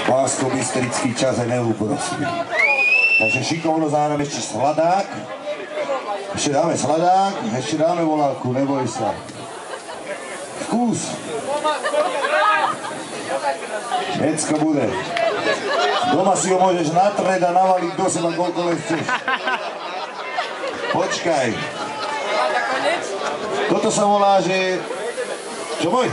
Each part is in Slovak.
Pásko-bystrický čas je neúprostný. Takže šikovno zároveň ešte sladák. Ešte dáme sladák, ešte dáme volávku, neboj sa. Skús. Všetko bude. Doma si ho môžeš natrieť a navaliť do seba, koľko len chceš. Počkaj. Toto sa volá, že... Čo môj?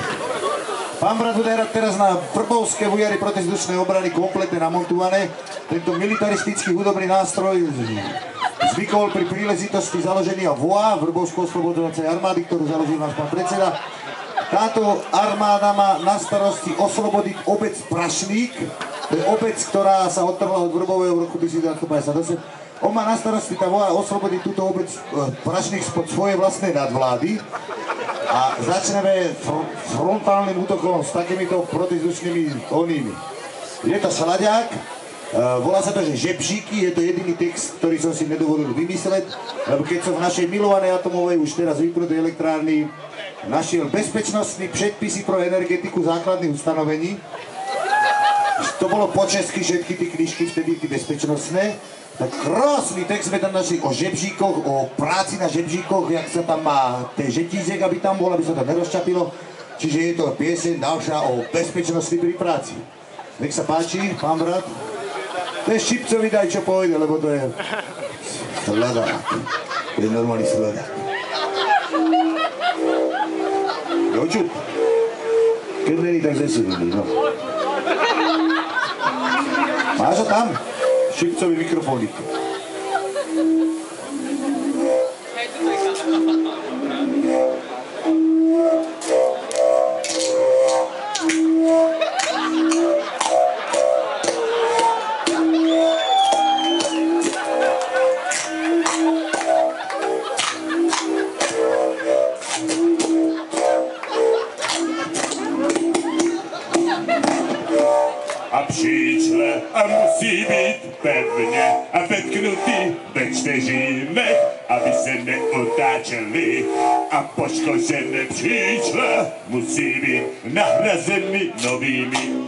Pán brat bude hrať teraz na Vrbovské vujary protizdušnej obrany kompletne namontované. Tento militaristický hudobný nástroj zvykol pri príležitosti založenia VOA, Vrbovsko-oslobodovacej armády, ktorú založil náš pán predseda. Táto armáda má na starosti oslobodiť obec Prašník. To je obec, ktorá sa odtrhla od Vrbového v roku 1958. On má na starosti tá VOA oslobodiť túto obec Prašník spod svojej vlastnej nadvlády. A začneme frontálnym útokom s takýmito protizdušnými onými. Je to slaďák, volá sa to, že Žebříky, je to jediný text, ktorý som si nedovolil vymysleť, lebo keď som v našej milovanej atomovej, už teraz vypnutej elektrárni, našiel bezpečnostné predpisy pro energetiku základných ustanovení. To bolo po česky všetky tie knižky, vtedy tie bezpečnostné. Tak krásny text sme tam našli o žebříkoch, o práci na žebříkoch, jak sa tam má ten žetízek, aby tam bol, aby sa to nerozčapilo. Čiže je to pieseň ďalšia o bezpečnosti pri práci. Nech sa páči, pán brat. To je Šipcovi daj, čo pôjde, lebo to je sladák. To je normálny sladák. Dočuť. Keď není, tak zesunili, no. Máš ho tam? Šipcovi mikrofónik. A příčle a musí být pevně a vetknutý ve čtyřínech, aby se neotáčely. A poškozené příčle musí být nahrazeny novými.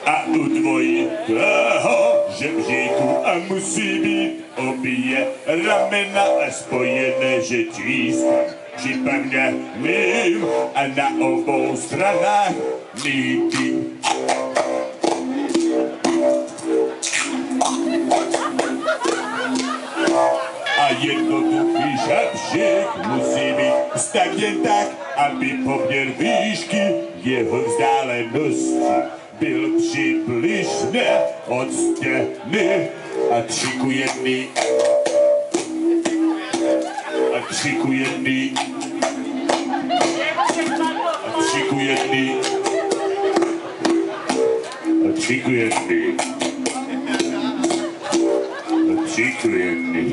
A u dvojitého žebříku a musí být obě ramena a spojené žetízkem připevněným a na obou stranách nity. A jednoduchý žebřík musí být stavěn tak, aby poměr výšky jeho vzdálenosti byl přibližně od stěny a třikujedný. A třikujedný. A třikujedný. A třikujedný. A třikujedný.